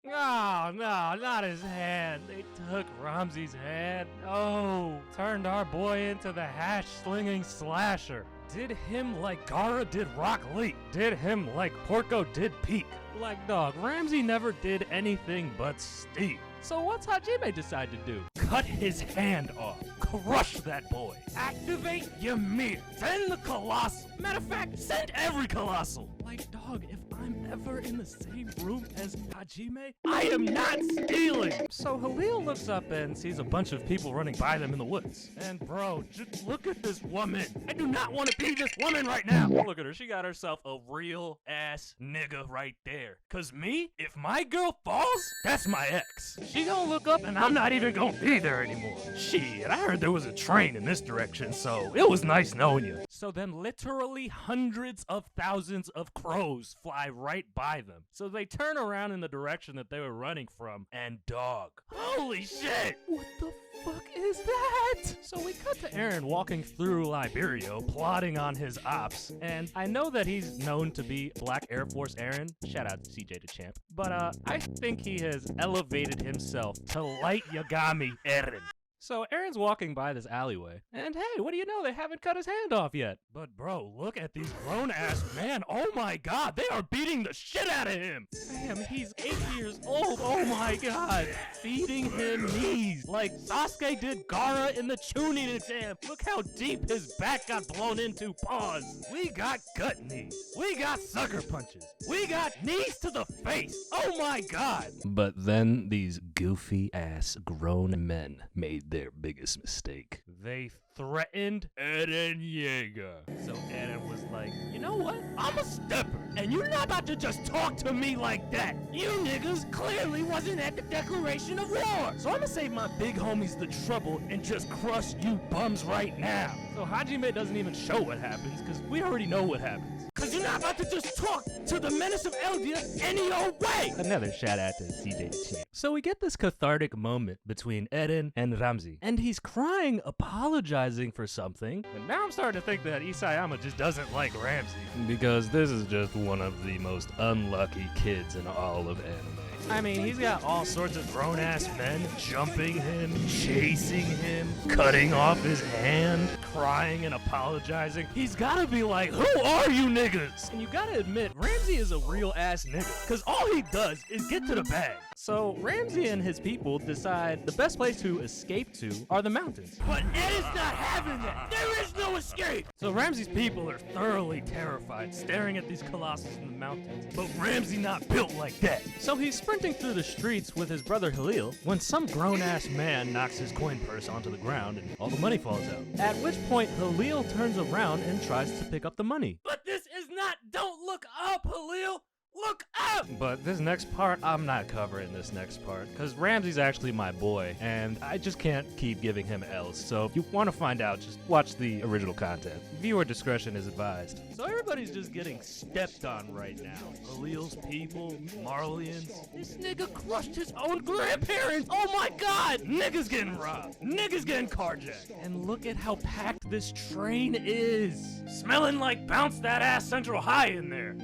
Oh, no, not his hand. They took Ramsey's hand. Oh, turned our boy into the hash-slinging slasher. Did him like Gaara did Rock Lee. Did him like Porco did Peak. Like, dog, Ramsey never did anything but steal. So what's Hajime decide to do? Cut his hand off. Crush that boy. Activate Ymir. Send the Colossal. Matter of fact, send every Colossal. Like, dog, if I'm ever in the same room as Hajime, I am not stealing. So Halil looks up and sees a bunch of people running by them in the woods. And bro, just look at this woman. I do not want to be this woman right now. Look at her. She got herself a real ass nigga right there. Cause me, if my girl falls, that's my ex. She gonna look up and I'm not even gonna be there anymore. Shit, I heard there was a train in this direction, so it was nice knowing you. So then literally hundreds of thousands of crows fly right by them. So they turn around in the direction that they were running from, and dog. Holy shit! What the fuck is that? So we cut to Eren walking through Liberio, plotting on his ops, and I know that he's known to be Black Air Force Eren. Shout out to CJ the Champ. But I think he has elevated himself to Light Yagami Eren. So Eren's walking by this alleyway, and hey, what do you know? They haven't cut his hand off yet. But bro, look at these grown-ass men. Oh my god, they are beating the shit out of him. Damn, he's 8 years old. Oh my god. Feeding him knees like Sasuke did Gaara in the Chunin exam. Look how deep his back got blown into. Pause. We got gut knees. We got sucker punches. We got knees to the face. Oh my god. But then these goofy-ass grown men made their biggest mistake. They threatened Eren Yeager. So Eren was like, you know what? I'm a stepper, and you're not about to just talk to me like that. You niggas clearly wasn't at the declaration of war. So I'm gonna save my big homies the trouble and just crush you bums right now. So Hajime doesn't even show what happens, because we already know what happens. Because you're not about to just talk to the menace of Eldia any old way. Another shout out to CJ the Champ. So we get this cathartic moment between Eren and Ramsey, and he's crying, apologizing for something. And now I'm starting to think that Isayama just doesn't like Ramsey, because this is just one of the most unlucky kids in all of anime. I mean, he's got all sorts of grown-ass men jumping him, chasing him, cutting off his hand, crying and apologizing. He's gotta be like, who are you niggas? And you gotta admit, Ramsey is a real-ass nigga, because all he does is get to the bag. So Ramsey and his people decide the best place to escape to are the mountains. But Ed is not having that. There is no escape. So Ramsey's people are thoroughly terrified, staring at these colossus in the mountains. But Ramsey not built like that. So he's sprinting through the streets with his brother Halil when some grown-ass man knocks his coin purse onto the ground and all the money falls out. At which point Halil turns around and tries to pick up the money. But this is not, don't look up, Halil. Look up! But this next part, I'm not covering this next part, because Ramsey's actually my boy, and I just can't keep giving him L's. So if you want to find out, just watch the original content. Viewer discretion is advised. So everybody's just getting stepped on right now. Halil's people, Marlians. This nigga crushed his own grandparents! Oh my god! Niggas getting robbed. Niggas getting carjacked. And look at how packed this train is. Smelling like bounce that ass Central High in there.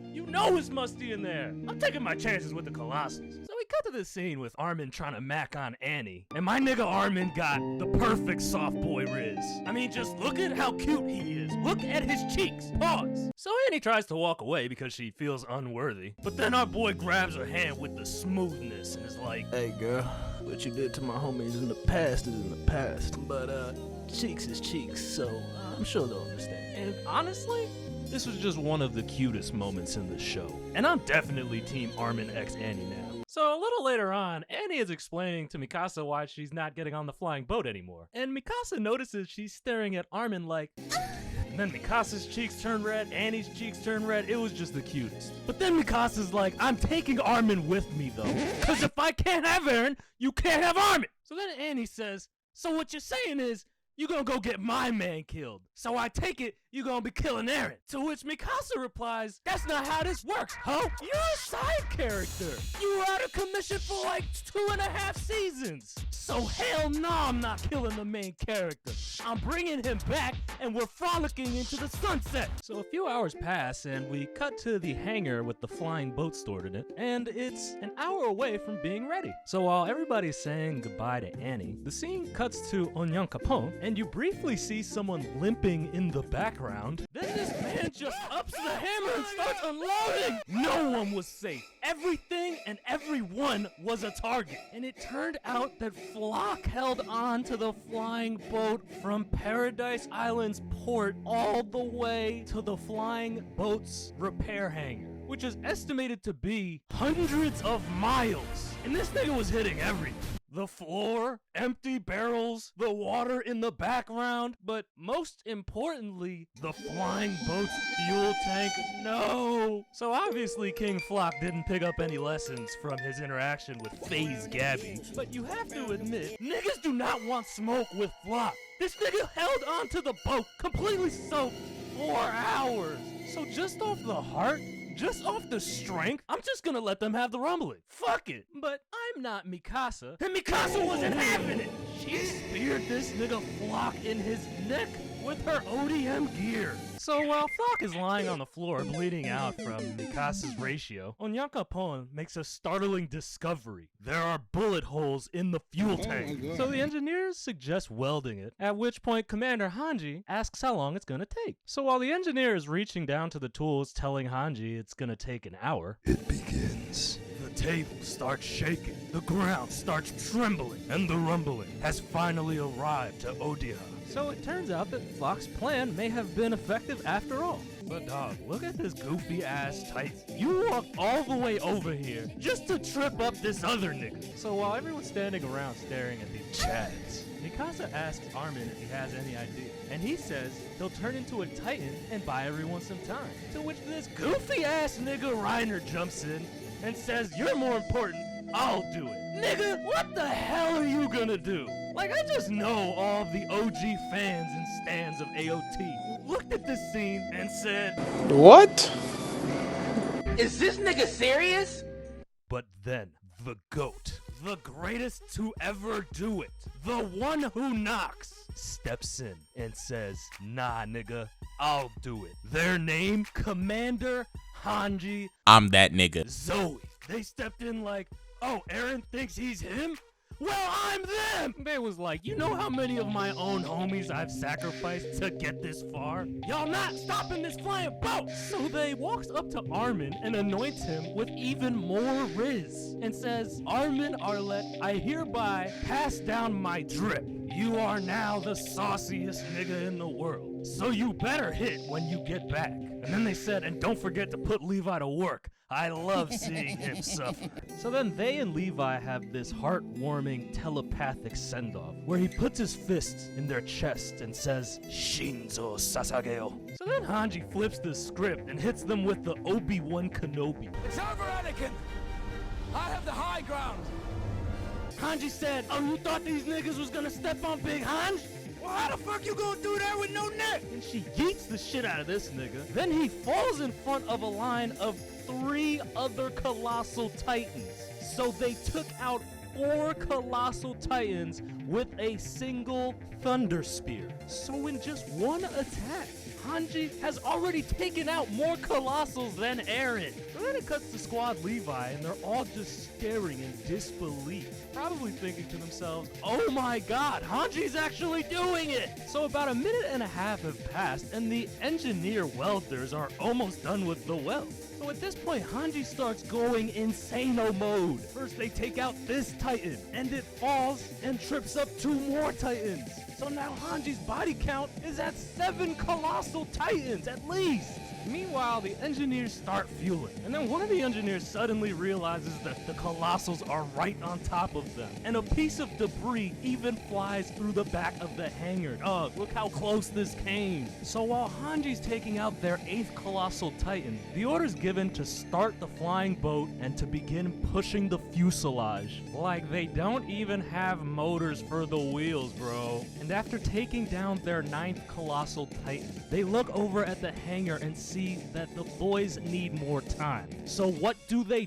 You know it's musty in there. I'm taking my chances with the Colossus. So we cut to this scene with Armin trying to mac on Annie. And my nigga Armin got the perfect soft boy Rizz. I mean, just look at how cute he is. Look at his cheeks. Pause. So Annie tries to walk away because she feels unworthy. But then our boy grabs her hand with the smoothness and is like, hey girl, what you did to my homies in the past is in the past. But cheeks is cheeks, so I'm sure they'll understand. And honestly, this was just one of the cutest moments in the show. And I'm definitely Team Armin x Annie now. So a little later on, Annie is explaining to Mikasa why she's not getting on the flying boat anymore. And Mikasa notices she's staring at Armin like... And then Mikasa's cheeks turn red, Annie's cheeks turn red. It was just the cutest. But then Mikasa's like, I'm taking Armin with me though. Cause if I can't have Eren, you can't have Armin. So then Annie says, so what you're saying is, you gonna go get my man killed. So I take it you gonna be killing Eren. To which Mikasa replies, that's not how this works, ho. You're a side character. You were out of commission for like 2.5 seasons. So hell no, I'm not killing the main character. I'm bringing him back and we're frolicking into the sunset. So a few hours pass and we cut to the hangar with the flying boat stored in it, and it's an hour away from being ready. So while everybody's saying goodbye to Annie, the scene cuts to Onyankopon and you briefly see someone limping in the background. Then this man just ups the hammer and starts unloading. No one was safe. Everything and everyone was a target. And it turned out that Flock held on to the flying boat from Paradise Island's port all the way to the flying boat's repair hangar, which is estimated to be hundreds of miles. And this nigga was hitting everything. The floor, empty barrels, the water in the background, but most importantly, the flying boat's fuel tank. No! So obviously King Flock didn't pick up any lessons from his interaction with FaZe Gabby. But you have to admit, niggas do not want smoke with Flock. This nigga held onto the boat, completely soaked, 4 hours. So just off the heart, just off the strength, I'm just gonna let them have the rumbling. Fuck it. But I'm not Mikasa, and Mikasa wasn't having it. She speared this nigga Flock in his neck with her ODM gear. So while Flock is lying on the floor bleeding out from Mikasa's ratio, Onyankopon makes a startling discovery. There are bullet holes in the fuel tank. So the engineers suggest welding it, at which point Commander Hange asks how long it's gonna take. So while the engineer is reaching down to the tools telling Hange it's gonna take an hour, it begins. The table starts shaking, the ground starts trembling, and the rumbling has finally arrived to Odia. So it turns out that Flock's plan may have been effective after all. But dog, look at this goofy ass Titan. You walked all the way over here just to trip up this other nigga. So while everyone's standing around staring at these chads, Mikasa asks Armin if he has any idea. And he says he'll turn into a Titan and buy everyone some time. To which this goofy ass nigga Reiner jumps in and says, you're more important, I'll do it. Nigga, what the hell are you gonna do? Like, I just know all of the OG fans and stans of AOT looked at this scene and said, what? Is this nigga serious? But then, the GOAT, the greatest to ever do it, the one who knocks, steps in and says, nah nigga, I'll do it. Their name, Commander Hange. I'm that nigga. Zoe. They stepped in like, oh, Eren thinks he's him? Well, I'm them! They was like, you know how many of my own homies I've sacrificed to get this far? Y'all not stopping this flying boat! So they walks up to Armin and anoints him with even more Rizz and says, Armin Arlet, I hereby pass down my drip. You are now the sauciest nigga in the world. So you better hit when you get back. And then they said, and don't forget to put Levi to work. I love seeing him suffer. So then they and Levi have this heartwarming telepathic send-off where he puts his fists in their chest and says, Shinzo Sasageo. So then Hange flips the script and hits them with the Obi-Wan Kenobi. It's over, Anakin! I have the high ground! Hange said, oh, you thought these niggas was gonna step on Big Hange? Well, how the fuck you gonna do that with no neck? And she yeets the shit out of this nigga. Then he falls in front of a line of 3 other colossal titans. So they took out 4 colossal titans with a single thunder spear. So in just one attack, Hange has already taken out more colossals than Eren. So then it cuts to Squad Levi and they're all just staring in disbelief, probably thinking to themselves, oh my god, Hange's actually doing it! So about 1.5 minutes have passed and the engineer welders are almost done with the weld. So at this point, Hange starts going insano mode. First they take out this titan and it falls and trips up 2 more titans. So now Hange's body count is at 7 colossal titans at least. Meanwhile, the engineers start fueling, and then one of the engineers suddenly realizes that the Colossals are right on top of them, and a piece of debris even flies through the back of the hangar. Ugh, look how close this came. So while Hange's taking out their 8th Colossal Titan, the order's given to start the flying boat and to begin pushing the fuselage. Like they don't even have motors for the wheels, bro. And after taking down their 9th Colossal Titan, they look over at the hangar and see that the boys need more time. So what do? They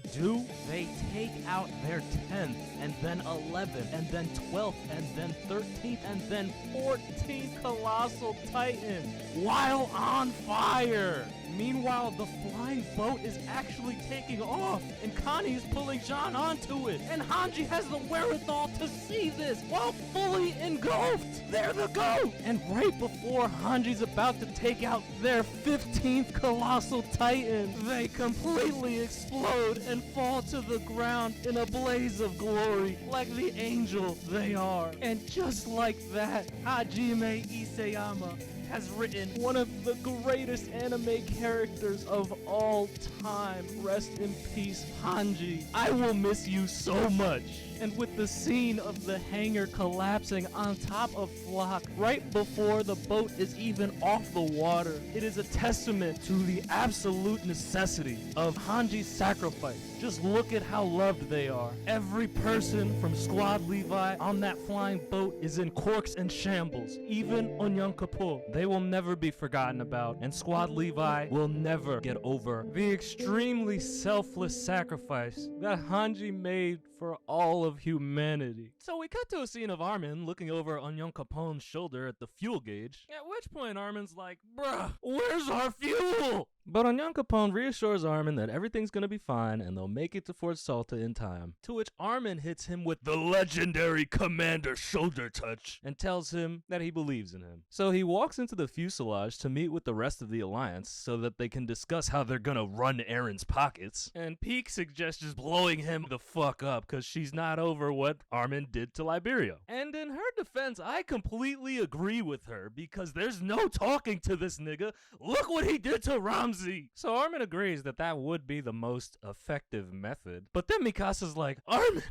take out their 10th, and then 11th, and then 12th, and then 13th, and then 14th Colossal Titan while on fire. Meanwhile, the flying boat is actually taking off, and Connie is pulling Jean onto it, and Hange has the wherewithal to see this while fully engulfed. There they go! And right before Hange's about to take out their 15th Colossal Titan, they completely explode and fall to the ground in a blaze of glory, like the angel they are. And just like that, Hajime Isayama has written one of the greatest anime characters of all time. Rest in peace, Hange. I will miss you so much. And with the scene of the hangar collapsing on top of Flock right before the boat is even off the water, it is a testament to the absolute necessity of Hange's sacrifice. Just look at how loved they are. Every person from Squad Levi on that flying boat is in corks and shambles. Even Onyankopon. They will never be forgotten about, and Squad Levi will never get over the extremely selfless sacrifice that Hange made for all of humanity. So we cut to a scene of Armin looking over Onyankopon's shoulder at the fuel gauge, at which point Armin's like, bruh, where's our fuel? But Onyankopon reassures Armin that everything's gonna be fine and they'll make it to Fort Salta in time, to which Armin hits him with the legendary Commander shoulder touch and tells him that he believes in him. So he walks into the fuselage to meet with the rest of the Alliance so that they can discuss how they're gonna run Eren's pockets, and Peak suggests just blowing him the fuck up because she's not over what Armin did to Liberio. And in her defense, I completely agree with her because there's no talking to this nigga. Look what he did to Ramsey. So Armin agrees that that would be the most effective method. But then Mikasa's like, Armin!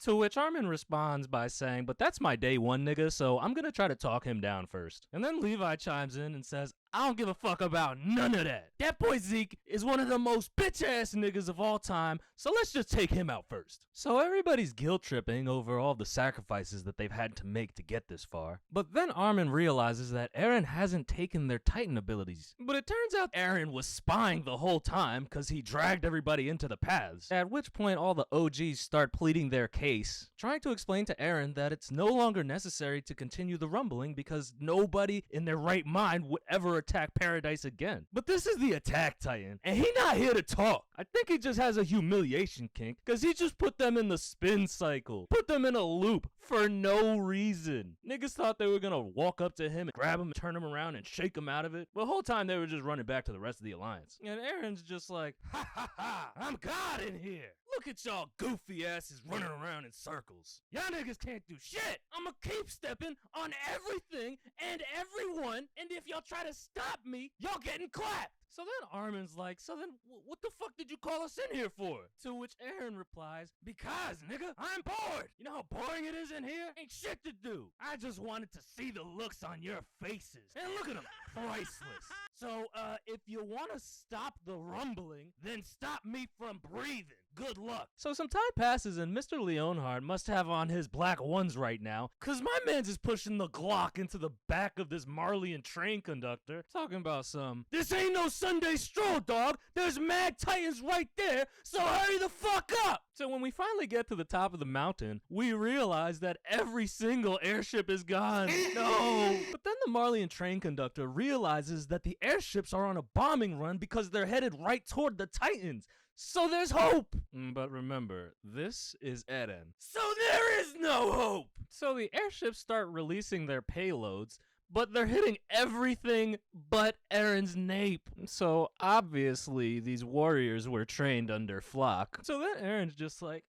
To which Armin responds by saying, but that's my day one nigga, so I'm gonna try to talk him down first. And then Levi chimes in and says, I don't give a fuck about none of that. That boy Zeke is one of the most bitch-ass niggas of all time, so let's just take him out first. So everybody's guilt-tripping over all the sacrifices that they've had to make to get this far. But then Armin realizes that Eren hasn't taken their Titan abilities. But it turns out Eren was spying the whole time because he dragged everybody into the paths. At which point all the OGs start pleading their case, trying to explain to Eren that it's no longer necessary to continue the rumbling because nobody in their right mind would ever attack Paradise again. But this is the Attack Titan, and he not here to talk. I think he just has a humiliation kink, because he just put them in the spin cycle, put them in a loop for no reason. Niggas thought they were gonna walk up to him and grab him, turn him around, and shake him out of it. But the whole time they were just running back to the rest of the Alliance. And Eren's just like, ha ha ha, I'm God in here. Look at y'all goofy asses running around in circles. Y'all niggas can't do shit. I'ma keep stepping on everything and everyone, and if y'all try to stop me, y'all getting clapped. So then Armin's like, so then what the fuck did you call us in here for? To which Eren replies, because, nigga, I'm bored. You know how boring it is in here? Ain't shit to do. I just wanted to see the looks on your faces. And look at them, priceless. So, if you want to stop the rumbling, then stop me from breathing. Good luck. So some time passes and Mr. Leonhard must have on his black ones right now, cause my man's just pushing the Glock into the back of this Marleyan train conductor, talking about this ain't no Sunday stroll, dog. There's mad Titans right there, so hurry the fuck up. So when we finally get to the top of the mountain, we realize that every single airship is gone. No. But then the Marleyan train conductor realizes that the airships are on a bombing run because they're headed right toward the Titans. So there's hope. But remember, this is Eren. So there is no hope. So the airships start releasing their payloads, but they're hitting everything but Eren's nape. So obviously these warriors were trained under Flock. So then Eren's just like,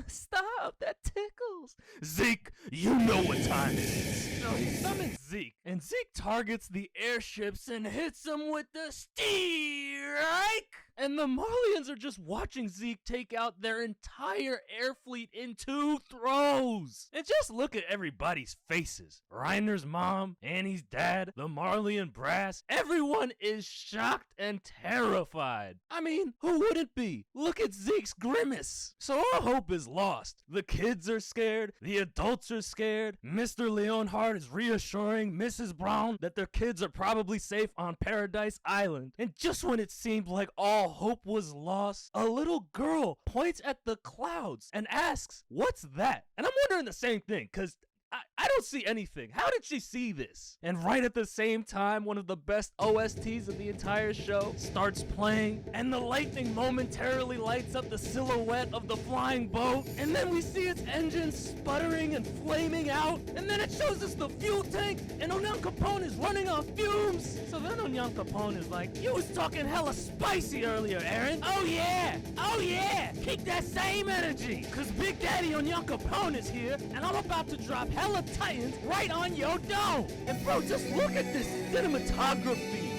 stop, that tickles. Zeke, you know what time it is. So he summons Zeke. And Zeke targets the airships and hits them with the strike. And the Marlians are just watching Zeke take out their entire air fleet in 2 throws. And just look at everybody's faces. Reiner's mom, Annie's dad, the Marlian brass. Everyone is shocked and terrified. I mean, who wouldn't be? Look at Zeke's grimace. So all hope is lost. The kids are scared. The adults are scared. Mr. Leonhardt is reassuring Mrs. Brown that their kids are probably safe on Paradise Island. And just when it seemed like all hope was lost, a little girl points at the clouds and asks, "What's that?" And I'm wondering the same thing, because I don't see anything. How did she see this? And right at the same time, one of the best OSTs of the entire show starts playing, and the lightning momentarily lights up the silhouette of the flying boat, and then we see its engine sputtering and flaming out, and then it shows us the fuel tank, and Onyankopon is running on fumes. So then Onyankopon is like, "You was talking hella spicy earlier, Eren." "Oh yeah, keep that same energy, cause Big Daddy Onyankopon is here, and I'm about to drop hella Titans right on your dome." And bro, just look at this cinematography.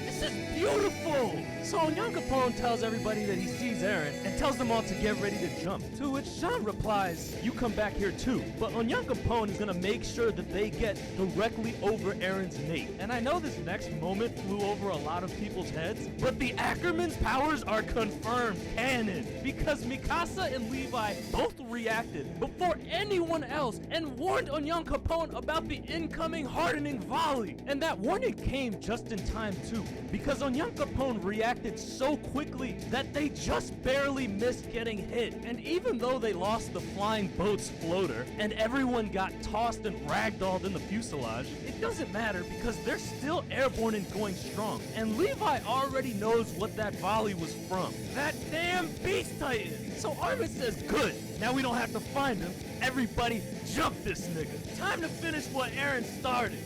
This is beautiful. So Onyankopon tells everybody that he sees Eren and tells them all to get ready to jump. To which Jean replies, "You come back here too." But Onyankopon is gonna make sure that they get directly over Eren's nape. And I know this next moment flew over a lot of people's heads, but the Ackerman's powers are confirmed canon, because Mikasa and Levi both reacted before anyone else and warned Onyankopon about the incoming hardening volley. And that warning came just in time too, because Onyankopon reacted so quickly that they just barely missed getting hit. And even though they lost the flying boat's floater and everyone got tossed and ragdolled in the fuselage, it doesn't matter because they're still airborne and going strong. And Levi already knows what that volley was from. That damn Beast Titan! So Armin says, "Good, now we don't have to find him. Everybody jump this nigga. Time to finish what Eren started."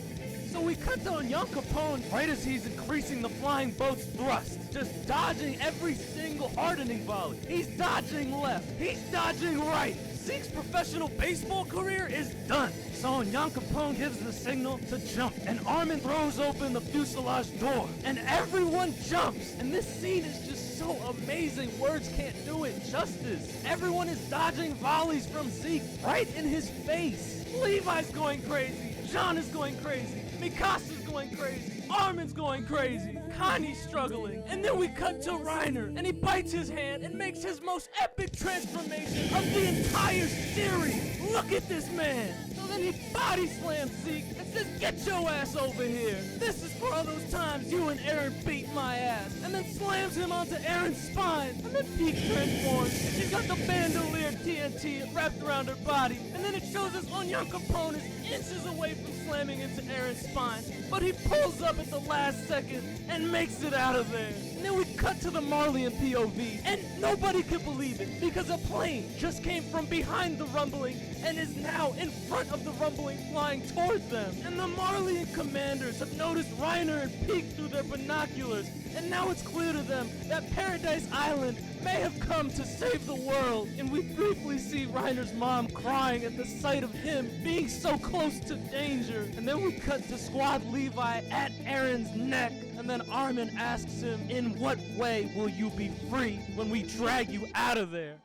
So we cut to Onyankopon right as he's increasing the flying boat's thrust, just dodging every single hardening volley. He's dodging left, he's dodging right. Zeke's professional baseball career is done. So Onyankopon gives the signal to jump, and Armin throws open the fuselage door, and everyone jumps. And this scene is just so amazing, words can't do it justice. Everyone is dodging volleys from Zeke right in his face. Levi's going crazy, Jean is going crazy, Mikasa's going crazy, Armin's going crazy, Connie's struggling, and then we cut to Reiner, and he bites his hand and makes his most epic transformation of the entire series. Look at this man. So then he body slams Zeke and says, "Get your ass over here. This is for all those times you and Eren beat my ass." And then slams him onto Eren's spine, and then Peak transforms, and she's got the bandolier TNT wrapped around her body, and then it shows us Onyankopon is inches away from slamming into Eren's spine, but he pulls up at the last second and makes it out of there. And then we cut to the Marlian POV, and nobody could believe it because a plane just came from behind the rumbling and is now in front of the rumbling flying towards them. And the Marlian commanders have noticed Reiner and Peak through their binoculars, and now it's clear to them that Paradise Island may have come to save the world. And we briefly see Reiner's mom crying at the sight of him being so close to danger. And then we cut to Squad Levi at Eren's neck, and then Armin asks him, "In what way will you be free when we drag you out of there?"